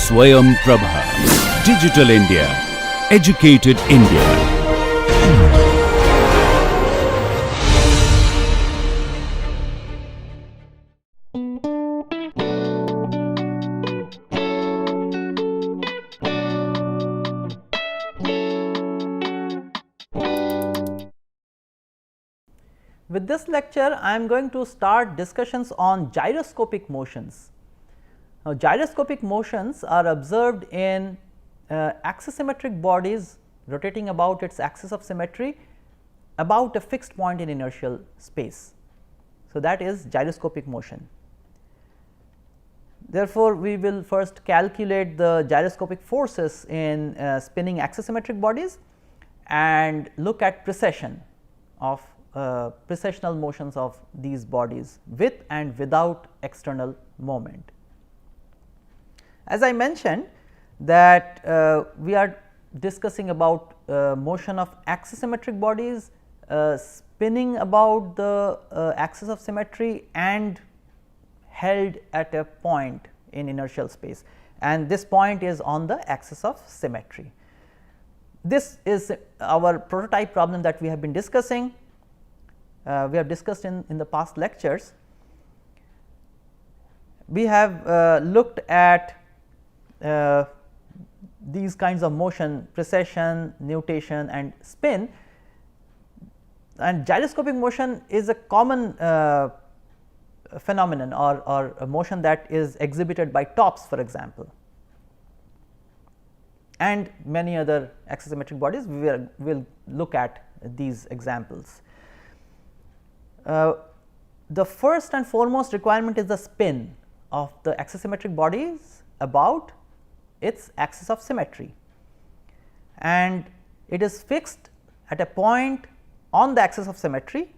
Swayam Prabha. Digital India. Educated India. With this lecture, I am going to start discussions on gyroscopic motions. Now, gyroscopic motions are observed in axisymmetric bodies rotating about its axis of symmetry about a fixed point in inertial space. So, that is gyroscopic motion. Therefore, we will first calculate the gyroscopic forces in spinning axisymmetric bodies and look at precession of precessional motions of these bodies with and without external moment. As I mentioned that we are discussing about motion of axisymmetric bodies spinning about the axis of symmetry and held at a point in inertial space, and this point is on the axis of symmetry. This is our prototype problem that we have been discussing. We have discussed in the past lectures. We have looked at these kinds of motion: precession, nutation and spin, and gyroscopic motion is a common phenomenon or a motion that is exhibited by tops, for example, and many other axisymmetric bodies. We will look at these examples. The first and foremost requirement is the spin of the axisymmetric bodies about its axis of symmetry, and it is fixed at a point on the axis of symmetry,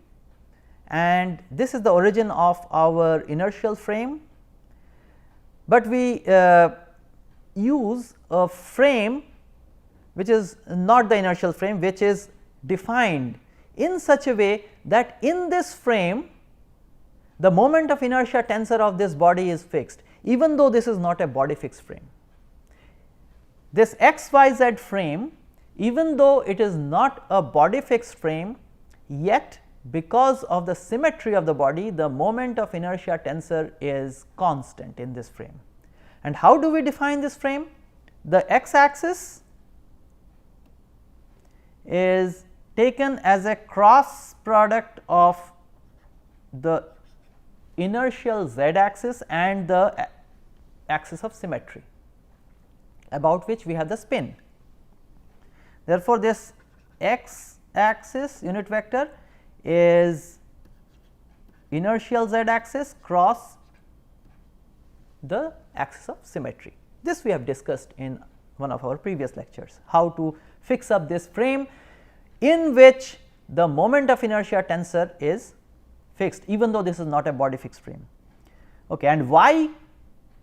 and this is the origin of our inertial frame. But we use a frame which is not the inertial frame, which is defined in such a way that in this frame the moment of inertia tensor of this body is fixed, even though this is not a body fixed frame. This x y z frame, even though it is not a body fixed frame, yet because of the symmetry of the body, the moment of inertia tensor is constant in this frame. And how do we define this frame? The x axis is taken as a cross product of the inertial z axis and the axis of symmetry about which we have the spin. Therefore, this x axis unit vector is inertial z axis cross the axis of symmetry. This we have discussed in one of our previous lectures, how to fix up this frame in which the moment of inertia tensor is fixed, even though this is not a body fixed frame. Okay, and y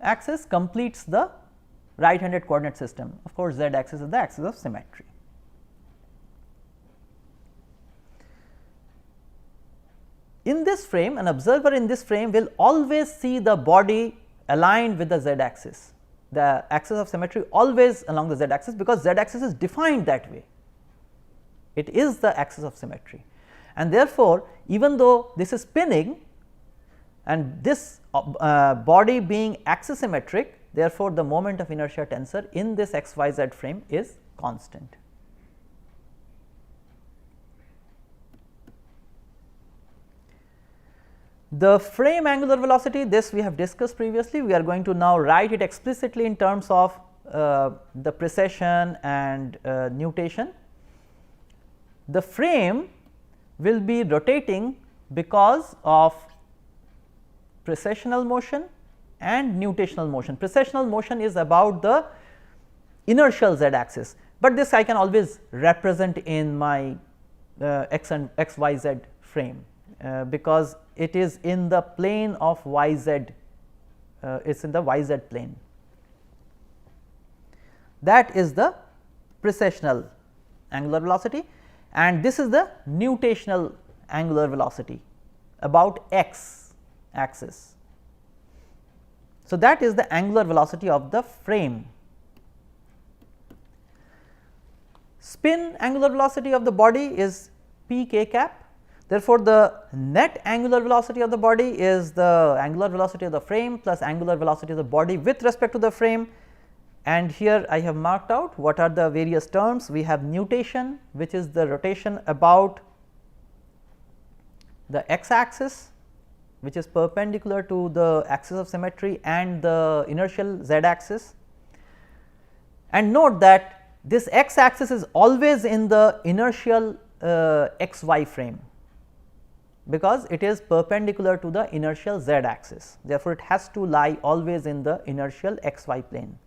axis completes the right handed coordinate system. Of course, z axis is the axis of symmetry. In this frame, an observer in this frame will always see the body aligned with the z axis, the axis of symmetry always along the z axis, because z axis is defined that way. It is the axis of symmetry, and therefore, even though this is spinning and this body being axisymmetric, therefore, the moment of inertia tensor in this x y z frame is constant. The frame angular velocity, this we have discussed previously. We are going to now write it explicitly in terms of the precession and nutation. The frame will be rotating because of precessional motion and nutational motion. Precessional motion is about the inertial z axis, but this I can always represent in my x and x y z frame because it is in the plane of y z, it is in the y z plane. That is the precessional angular velocity, and this is the nutational angular velocity about x axis. So, that is the angular velocity of the frame spin angular velocity of the body is p k cap. Therefore, the net angular velocity of the body is the angular velocity of the frame plus angular velocity of the body with respect to the frame, and here I have marked out what are the various terms. We have nutation, which is the rotation about the x axis, which is perpendicular to the axis of symmetry and the inertial z axis. And note that this x axis is always in the inertial x y frame, because it is perpendicular to the inertial z axis. Therefore, it has to lie always in the inertial x y plane.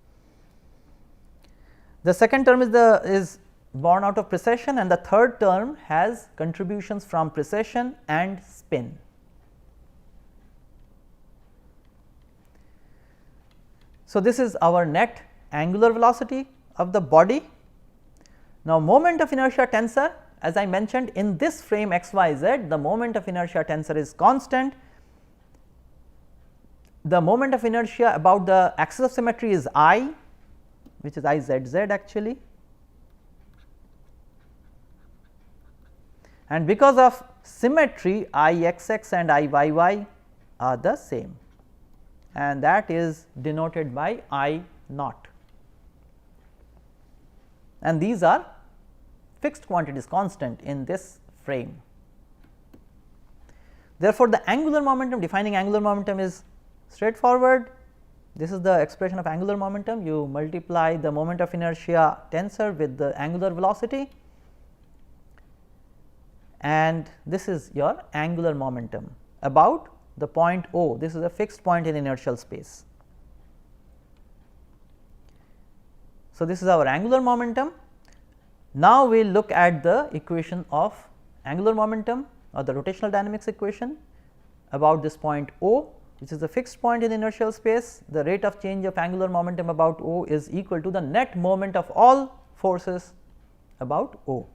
The second term is born out of precession, and the third term has contributions from precession and spin. So, this is our net angular velocity of the body. Now, moment of inertia tensor, as I mentioned, in this frame x y z, the moment of inertia tensor is constant. The moment of inertia about the axis of symmetry is I, which is I z z actually, and because of symmetry I x x and I y y are the same, and that is denoted by I naught, and these are fixed quantities, constant in this frame. Therefore, the angular momentum, defining angular momentum is straightforward. This is the expression of angular momentum. You multiply the moment of inertia tensor with the angular velocity, and this is your angular momentum about the point O. This is a fixed point in inertial space. So, this is our angular momentum. Now, we will look at the equation of angular momentum or the rotational dynamics equation about this point O, which is a fixed point in inertial space. The rate of change of angular momentum about O is equal to the net moment of all forces about O,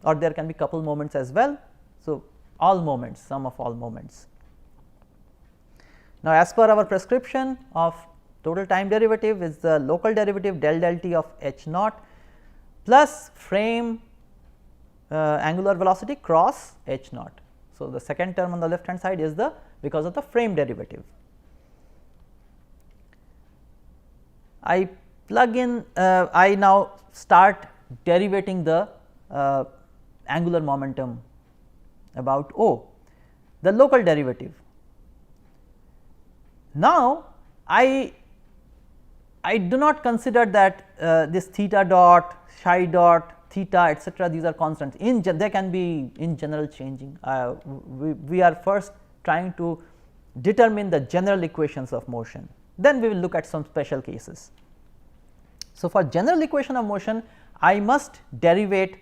or there can be couple moments as well. So, all moments, sum of all moments. Now, as per our prescription of total time derivative is the local derivative del del t of h naught plus frame angular velocity cross h naught. So, the second term on the left hand side is the because of the frame derivative. I plug in I now start derivating the angular momentum about O, the local derivative. Now, I do not consider that this theta dot, psi dot, theta etcetera, these are constants. They can be in general changing. We are first trying to determine the general equations of motion, then we will look at some special cases. So, for general equation of motion, I must derivate,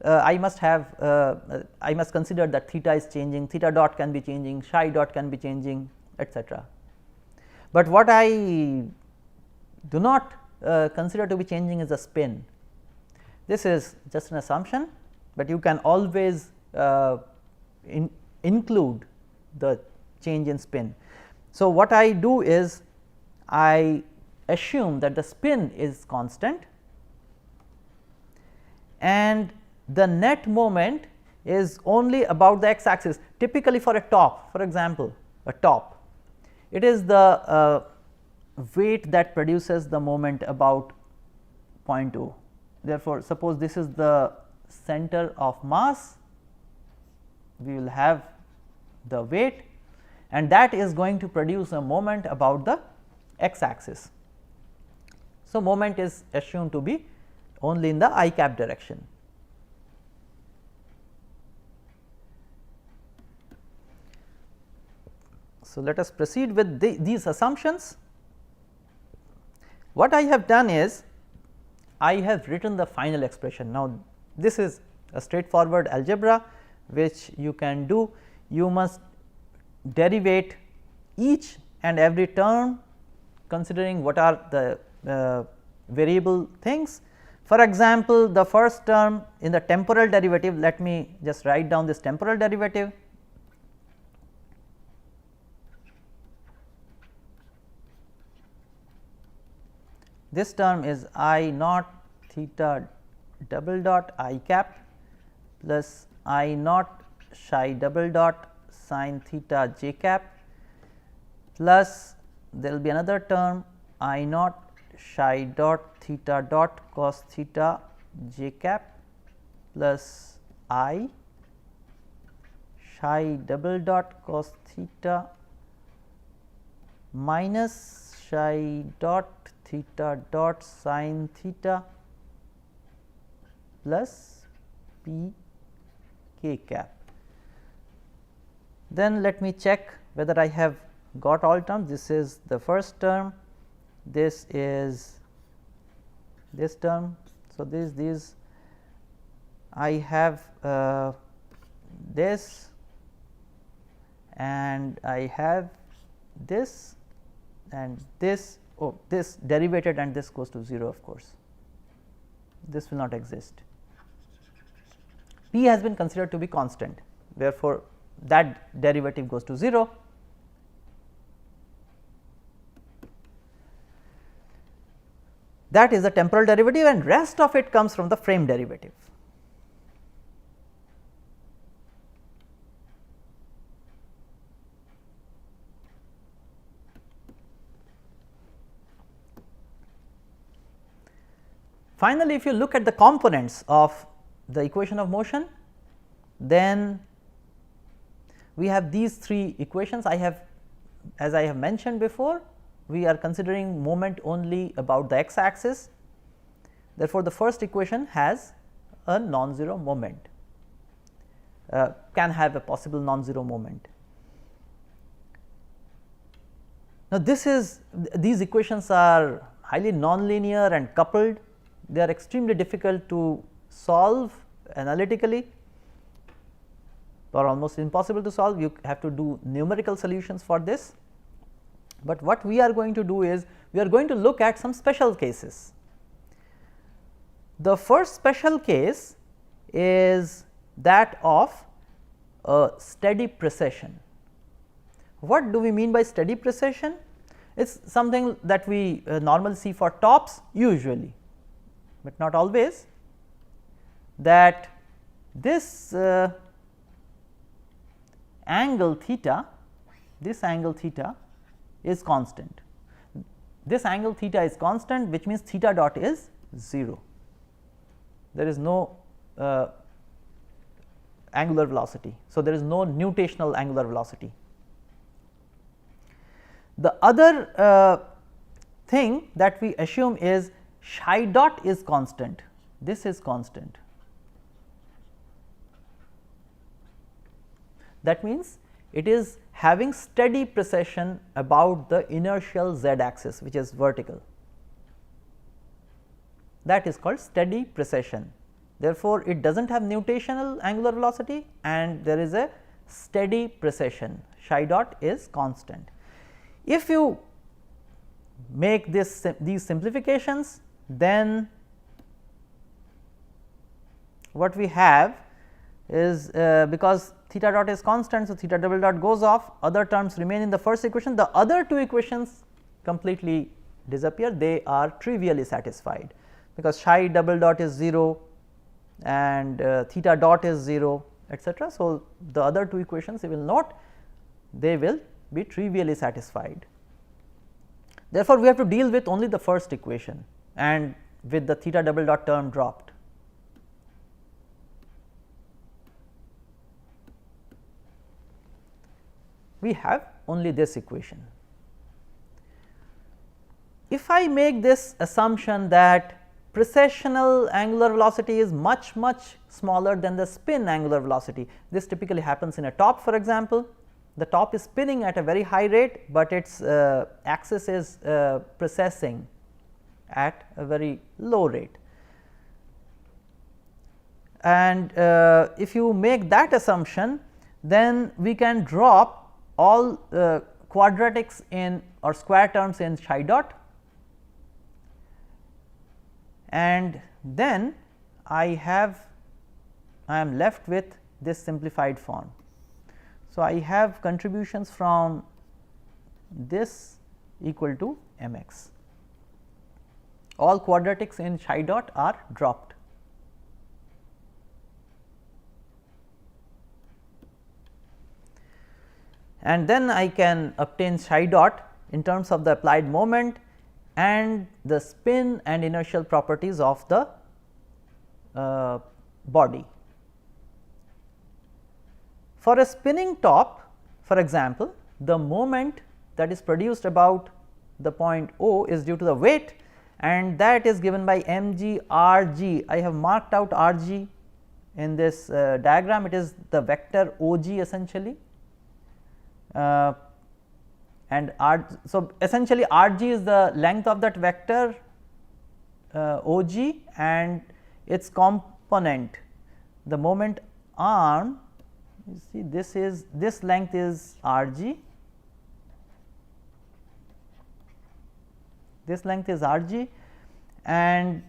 I must consider that theta is changing, theta dot can be changing, psi dot can be changing, etcetera. But what I do not consider to be changing is the spin. This is just an assumption, but you can always include the change in spin. So, what I do is I assume that the spin is constant and the net moment is only about the x axis. Typically for a top, for example, a top, it is the weight that produces the moment about point O. Therefore, suppose this is the center of mass, we will have the weight, and that is going to produce a moment about the x axis. So, moment is assumed to be only in the I cap direction. So, let us proceed with these assumptions. What I have done is I have written the final expression. Now, this is a straightforward algebra which you can do. You must derivate each and every term considering what are the variable things. For example, the first term in the temporal derivative, let me just write down this temporal derivative. This term is I naught theta double dot I cap plus I naught psi double dot sin theta j cap plus there will be another term I naught psi dot theta dot cos theta j cap plus I psi double dot cos theta minus psi dot theta dot sin theta plus p k cap. Then let me check whether I have got all terms. This is the first term, this is this term. So, these I have this and I have this and this. Oh, this derivated and this goes to 0, of course, this will not exist. P has been considered to be constant, therefore, that derivative goes to 0. That is the temporal derivative and rest of it comes from the frame derivative. Finally, if you look at the components of the equation of motion, then we have these three equations. I have, as I have mentioned before, we are considering moment only about the x axis. Therefore, the first equation has a non-zero moment, can have a possible non-zero moment. Now, these equations are highly nonlinear and coupled. They are extremely difficult to solve analytically or almost impossible to solve. You have to do numerical solutions for this, but what we are going to do is we are going to look at some special cases. The first special case is that of a steady precession. What do we mean by steady precession? It is something that we normally see for tops usually, but not always, that this angle theta, is constant. This angle theta is constant, which means theta dot is 0. There is no angular velocity. So, there is no nutational angular velocity. The other thing that we assume is psi dot is constant. This is constant. That means it is having steady precession about the inertial z axis, which is vertical. That is called steady precession. Therefore, it does not have nutational angular velocity and there is a steady precession, psi dot is constant. If you make these simplifications, then what we have is because theta dot is constant, so theta double dot goes off, other terms remain in the first equation, the other two equations completely disappear, they are trivially satisfied, because psi double dot is 0 and theta dot is 0, etc. So, the other two equations you will note they will be trivially satisfied. Therefore, we have to deal with only the first equation and with the theta double dot term dropped. We have only this equation. If I make this assumption that precessional angular velocity is much smaller than the spin angular velocity, this typically happens in a top, for example. The top is spinning at a very high rate, but its axis is precessing at a very low rate. And if you make that assumption, then we can drop all quadratics in or square terms in psi dot, and then I am left with this simplified form. So, I have contributions from this equal to m x, all quadratics in psi dot are dropped. and then I can obtain psi dot in terms of the applied moment and the spin and inertial properties of the body. For a spinning top, for example, the moment that is produced about the point O is due to the weight, and that is given by mg rg. I have marked out rg in this diagram. It is the vector OG essentially, and so essentially Rg is the length of that vector OG, and its component, the moment arm, you see this length is Rg, this length is Rg, and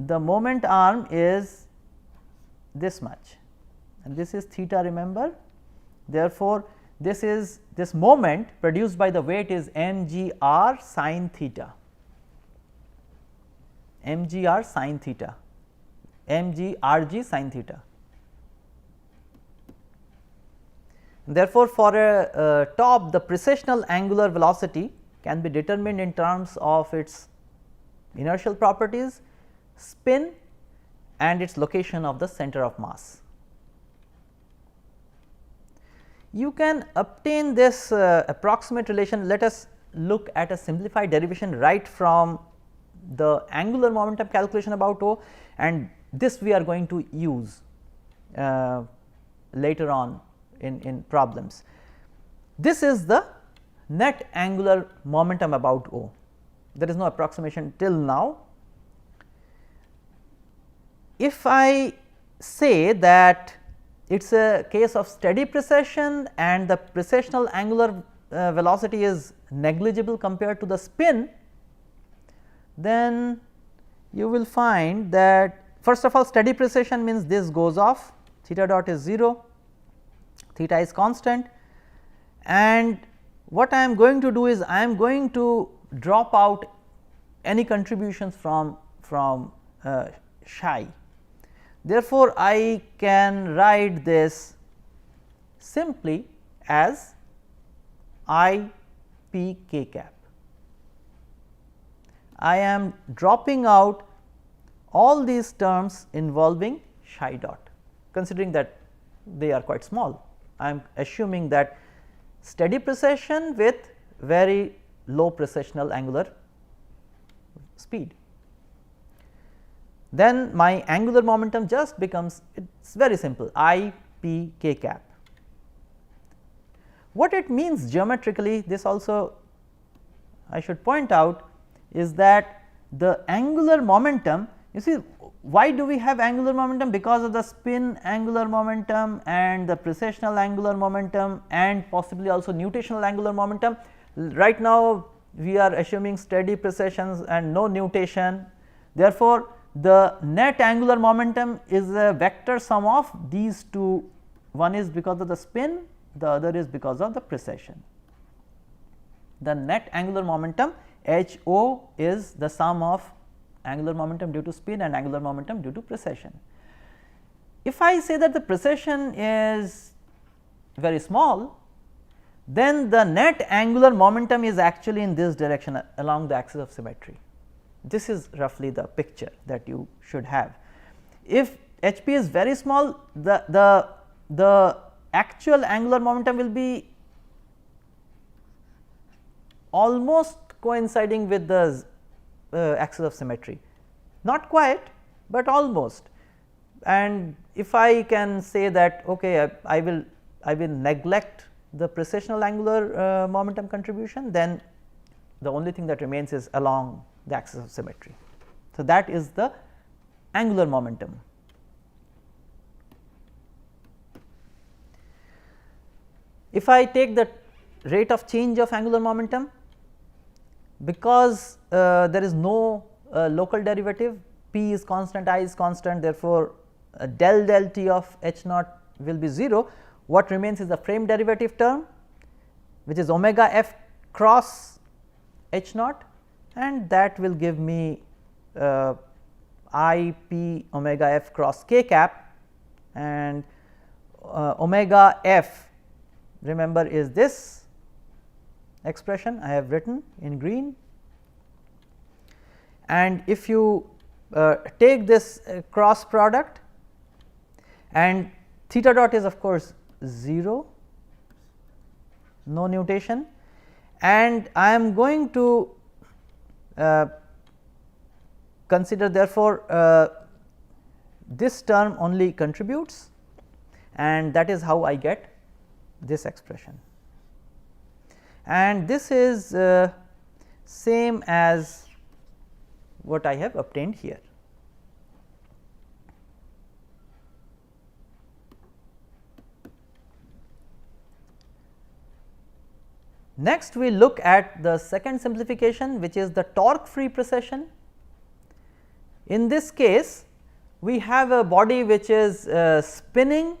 the moment arm is this much, and this is theta, remember. Therefore, this moment produced by the weight is mgr sin theta, mgr sin theta, mgrg sin theta. Therefore, for a top, the precessional angular velocity can be determined in terms of its inertial properties, spin, and its location of the center of mass. You can obtain this approximate relation. Let us look at a simplified derivation right from the angular momentum calculation about O, and this we are going to use later on in problems. This is the net angular momentum about O. There is no approximation till now. If I say that it is a case of steady precession and the precessional angular velocity is negligible compared to the spin, then you will find that first of all steady precession means this goes off, theta dot is 0, theta is constant, and what I am going to do is I am going to drop out any contributions from psi. Therefore, I can write this simply as I p k cap. I am dropping out all these terms involving psi dot, considering that they are quite small. I am assuming that steady precession with very low precessional angular speed. Then my angular momentum just becomes, it is very simple, I p k cap. What it means geometrically, this also I should point out, is that the angular momentum, you see why do we have angular momentum? Because of the spin angular momentum and the precessional angular momentum and possibly also nutational angular momentum. Right now we are assuming steady precessions and no nutation. Therefore, the net angular momentum is a vector sum of these two, one is because of the spin, the other is because of the precession. The net angular momentum H O is the sum of angular momentum due to spin and angular momentum due to precession. If I say that the precession is very small, then the net angular momentum is actually in this direction along the axis of symmetry. This is roughly the picture that you should have. If H p is very small, the actual angular momentum will be almost coinciding with the axis of symmetry, not quite, but almost. And if I can say that okay, I will neglect the precessional angular momentum contribution, then the only thing that remains is along the axis of symmetry. So, that is the angular momentum. If I take the rate of change of angular momentum, because there is no local derivative, p is constant, I is constant, therefore, del t of h naught will be 0. What remains is the frame derivative term, which is omega f cross h naught, and that will give me I p omega f cross k cap, and omega f remember is this expression I have written in green, and if you take this cross product, and theta dot is of course 0, no nutation, and I am going to consider therefore this term only contributes, and that is how I get this expression, and this is same as what I have obtained here. Next we look at the second simplification, which is the torque free precession. In this case we have a body which is spinning,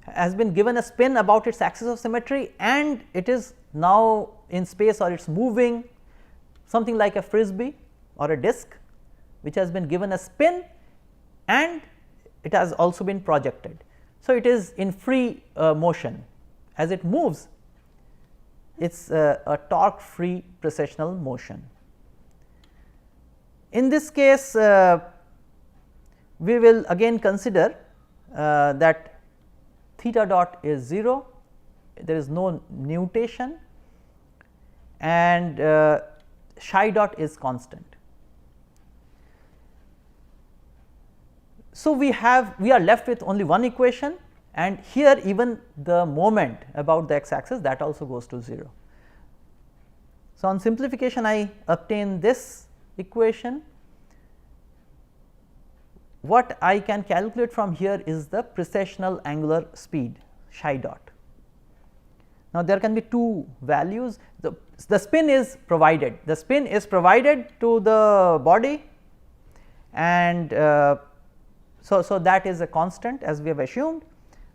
has been given a spin about its axis of symmetry, and it is now in space, or it is moving something like a frisbee or a disc which has been given a spin and it has also been projected. So, it is in free motion. As it moves, it is a torque free precessional motion. In this case we will again consider that theta dot is 0, there is no nutation, and psi dot is constant. So, we are left with only one equation, and here even the moment about the x axis, that also goes to 0. So, on simplification I obtain this equation. What I can calculate from here is the precessional angular speed psi dot. Now, there can be two values. The spin is provided, to the body, and so that is a constant as we have assumed.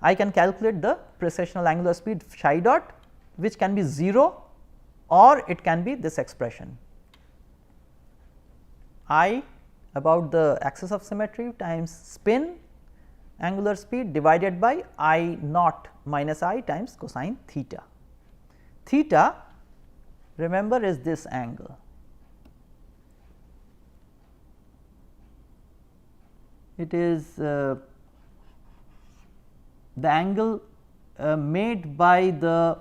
I can calculate the precessional angular speed psi dot, which can be 0 or it can be this expression I about the axis of symmetry times spin angular speed divided by I naught minus I times cosine theta. Theta, remember, is this angle. It is the angle made by the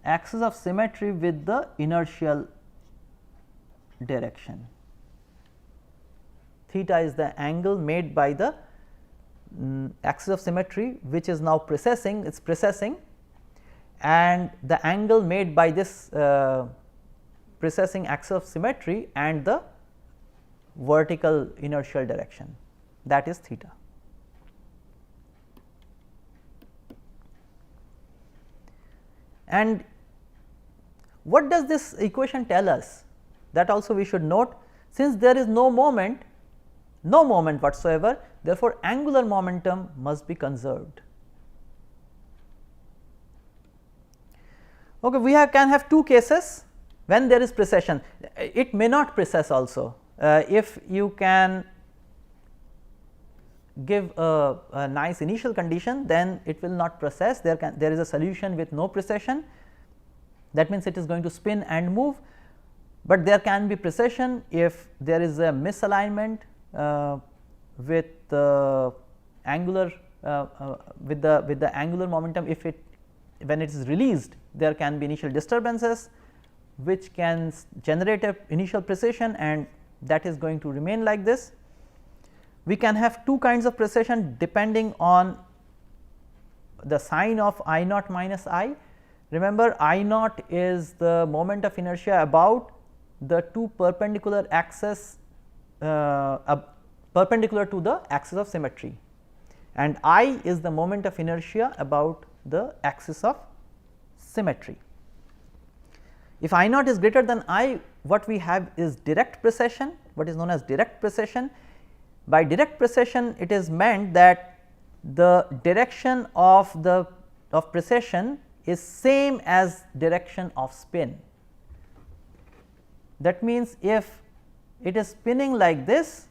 axis of symmetry with the inertial direction. Theta is the angle made by the axis of symmetry which is now precessing, it is precessing, and the angle made by this precessing axis of symmetry and the vertical inertial direction, that is theta. And what does this equation tell us? That also we should note, since there is no moment whatsoever, therefore, angular momentum must be conserved. Okay, we can have two cases when there is precession. It may not precess also. If you can give a nice initial condition, then it will not precess. There is a solution with no precession, that means it is going to spin and move, but there can be precession if there is a misalignment with the angular with the angular momentum. If when it is released, there can be initial disturbances which can generate a initial precession, and that is going to remain like this. We can have two kinds of precession depending on the sign of I naught minus I. Remember, I naught is the moment of inertia about the two perpendicular axes perpendicular to the axis of symmetry, and I is the moment of inertia about the axis of symmetry. If I naught is greater than I, what we have is direct precession, what is known as direct precession. By direct precession, it is meant that the direction of precession is same as direction of spin. That means, if it is spinning like this,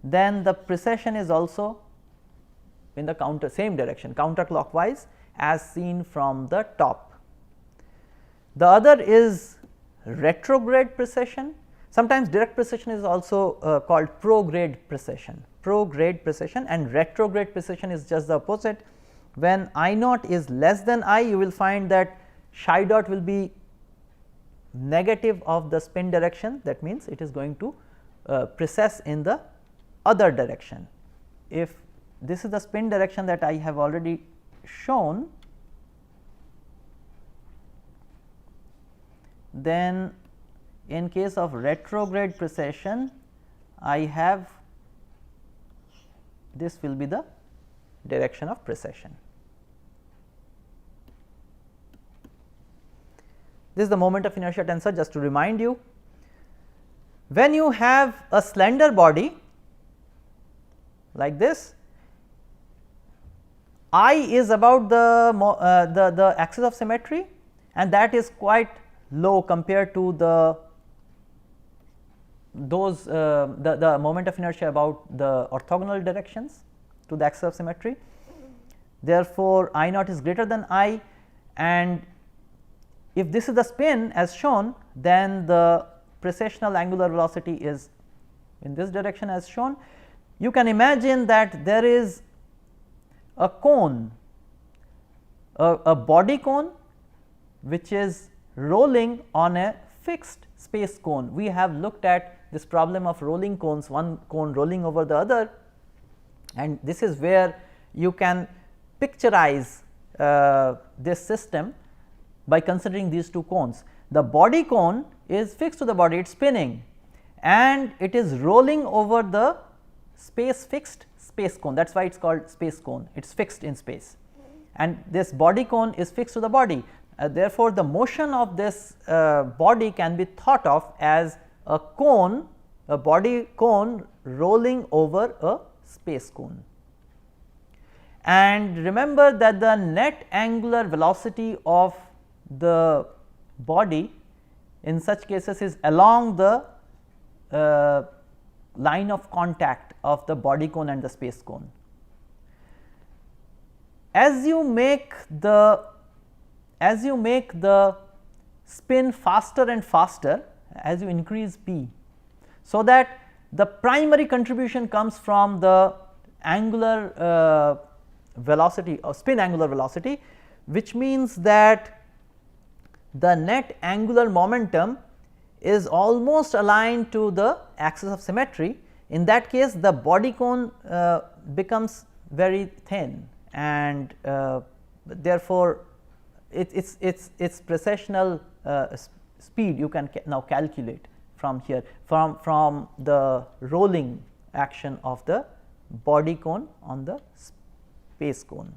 then the precession is also in the same direction, counterclockwise as seen from the top. The other is retrograde precession. Sometimes direct precession is also called prograde precession. Prograde precession, and retrograde precession is just the opposite. When I naught is less than I, you will find that psi dot will be negative of the spin direction. That means, it is going to precess in the other direction. If this is the spin direction that I have already shown, then in case of retrograde precession, I have this will be the direction of precession. This is the moment of inertia tensor. Just to remind you, when you have a slender body like this, I is about the axis of symmetry, and that is quite low compared to the moment of inertia about the orthogonal directions to the axis of symmetry. Therefore, I naught is greater than I, and if this is the spin as shown, then the precessional angular velocity is in this direction as shown. You can imagine that there is a cone, a body cone which is rolling on a fixed space cone. We have looked at this problem of rolling cones, one cone rolling over the other, and this is where you can picturize this system by considering these two cones. The body cone is fixed to the body, it is spinning, and it is rolling over the fixed space cone. That is why it is called space cone, it is fixed in space, and this body cone is fixed to the body. Therefore, the motion of this body can be thought of as a cone, a body cone rolling over a space cone. And remember that the net angular velocity of the body in such cases is along the line of contact of the body cone and the space cone. As you make the spin faster and faster, as you increase p, so that the primary contribution comes from the angular velocity or spin angular velocity, which means that the net angular momentum is almost aligned to the axis of symmetry. In that case, the body cone becomes very thin, and therefore, its precessional speed you can now calculate from here, from the rolling action of the body cone on the space cone.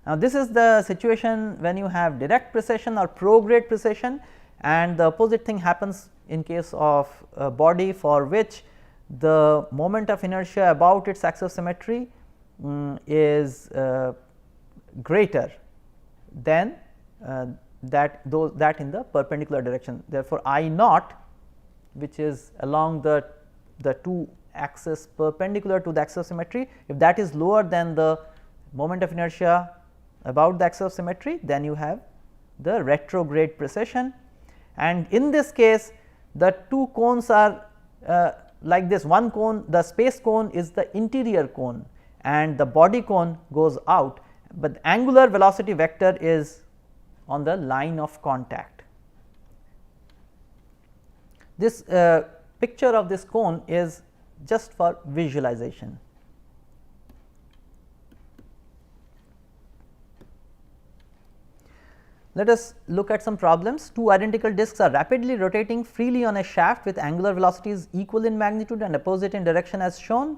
Now, this is the situation when you have direct precession or prograde precession, and the opposite thing happens in case of a body for which the moment of inertia about its axis of symmetry is greater than that in the perpendicular direction. Therefore, I naught, which is along the two axes perpendicular to the axis of symmetry, if that is lower than the moment of inertia about the axis of symmetry, then you have the retrograde precession. And in this case, the two cones are like this. One cone, the space cone, is the interior cone, and the body cone goes out, but the angular velocity vector is on the line of contact. This picture of this cone is just for visualization. Let us look at some problems. Two identical discs are rapidly rotating freely on a shaft with angular velocities equal in magnitude and opposite in direction as shown.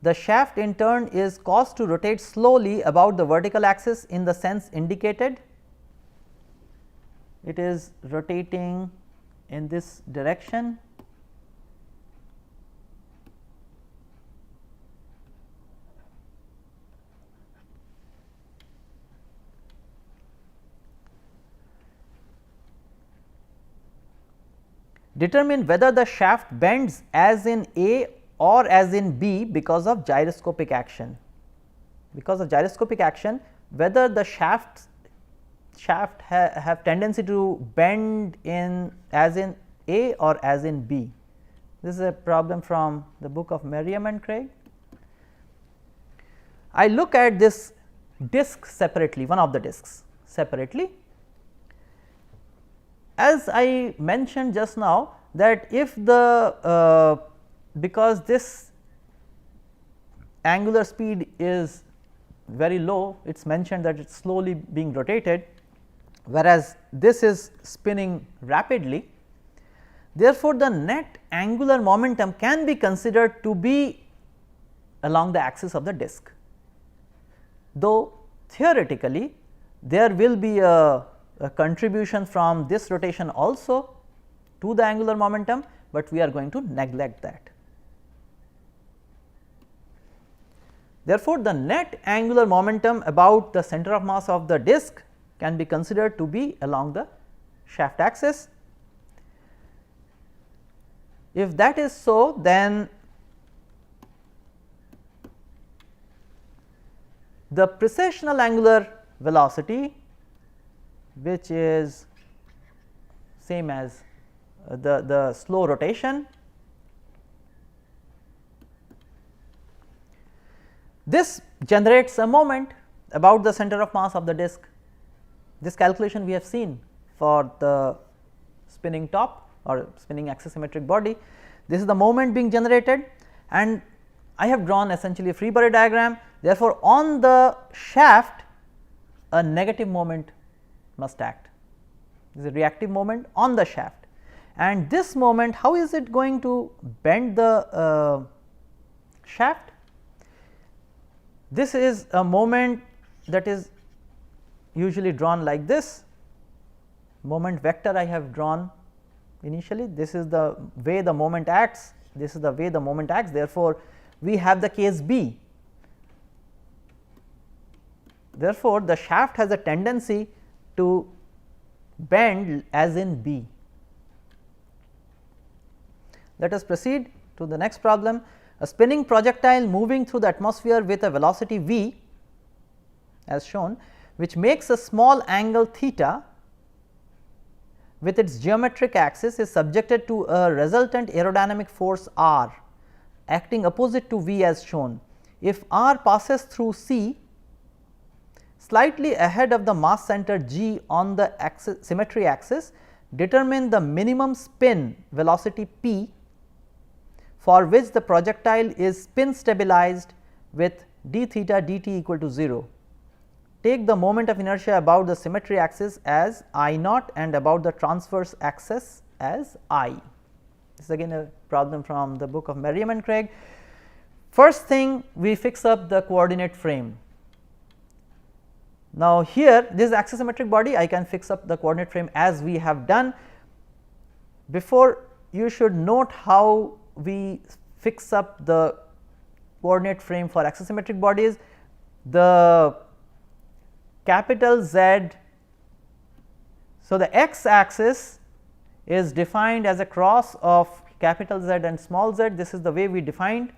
The shaft in turn is caused to rotate slowly about the vertical axis in the sense indicated. It is rotating in this direction. Determine whether the shaft bends as in A or as in B because of gyroscopic action. Because of gyroscopic action, whether the shaft have tendency to bend in as in A or as in B. This is a problem from the book of Merriam and Craig. I look at this disc separately, one of the discs separately. As I mentioned just now, that if the because this angular speed is very low, it is mentioned that it is slowly being rotated, whereas this is spinning rapidly. Therefore, the net angular momentum can be considered to be along the axis of the disc, though theoretically there will be a contribution from this rotation also to the angular momentum, but we are going to neglect that. Therefore, the net angular momentum about the center of mass of the disc can be considered to be along the shaft axis. If that is so, then the precessional angular velocity, which is same as the slow rotation, this generates a moment about the center of mass of the disc. This calculation we have seen for the spinning top or spinning axisymmetric body. This is the moment being generated, and I have drawn essentially a free body diagram. Therefore, on the shaft a negative moment must act. This is a reactive moment on the shaft, and this moment, how is it going to bend the shaft? This is a moment that is usually drawn like this. Moment vector I have drawn initially. This is the way the moment acts, this is the way the moment acts. Therefore, we have the case B. Therefore, the shaft has a tendency to bend as in B. Let us proceed to the next problem. A spinning projectile moving through the atmosphere with a velocity v as shown, which makes a small angle theta with its geometric axis, is subjected to a resultant aerodynamic force R acting opposite to v as shown. If R passes through C slightly ahead of the mass center G on the symmetry axis, determine the minimum spin velocity p for which the projectile is spin stabilized with d theta dt equal to 0. Take the moment of inertia about the symmetry axis as I naught and about the transverse axis as I. This is again a problem from the book of Merriam and Craig. First thing, we fix up the coordinate frame. Now, here this is axisymmetric body, I can fix up the coordinate frame as we have done. Before, you should note how we fix up the coordinate frame for axisymmetric bodies. The capital Z, so the x axis is defined as a cross of capital Z and small z. This is the way we defined,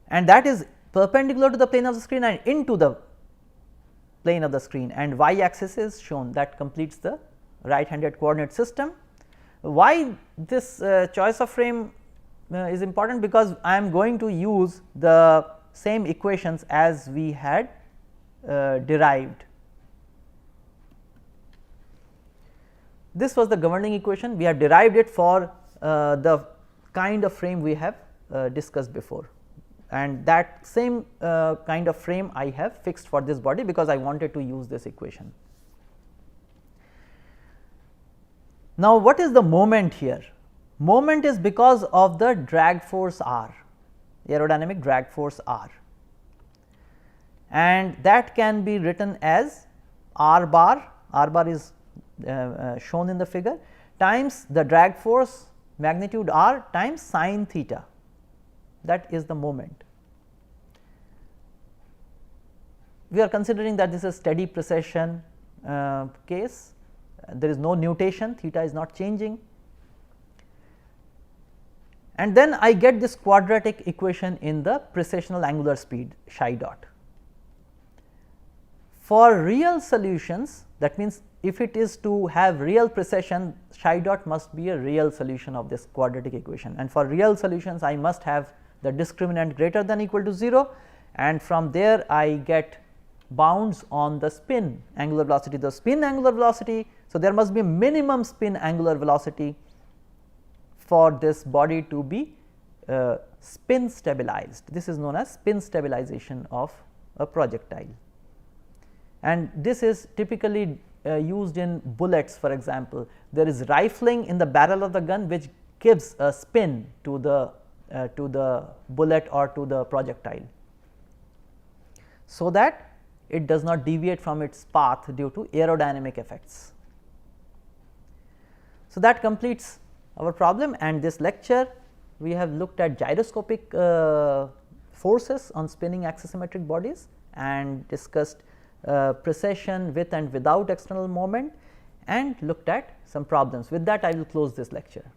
and that is perpendicular to the plane of the screen and into the plane of the screen, and y axis is shown. That completes the right handed coordinate system. Why this choice of frame is important? Because I am going to use the same equations as we had derived. This was the governing equation, we have derived it for the kind of frame we have discussed before, and that same kind of frame I have fixed for this body because I wanted to use this equation. Now, what is the moment here? Moment is because of the drag force R, aerodynamic drag force R, and that can be written as R bar is shown in the figure, times the drag force magnitude R times sine theta, that is the moment. We are considering that this is steady precession case, there is no nutation, theta is not changing. and then I get this quadratic equation in the precessional angular speed psi dot. For real solutions, that means if it is to have real precession, psi dot must be a real solution of this quadratic equation, and for real solutions I must have the discriminant greater than equal to 0, and from there I get bounds on the spin angular velocity, the spin angular velocity. So, there must be a minimum spin angular velocity for this body to be spin stabilized. This is known as spin stabilization of a projectile, and this is typically used in bullets. For example, there is rifling in the barrel of the gun which gives a spin to the bullet or to the projectile, so that it does not deviate from its path due to aerodynamic effects. So, that completes our problem, and this lecture we have looked at gyroscopic forces on spinning axisymmetric bodies and discussed precession with and without external moment, and looked at some problems. With that, I will close this lecture.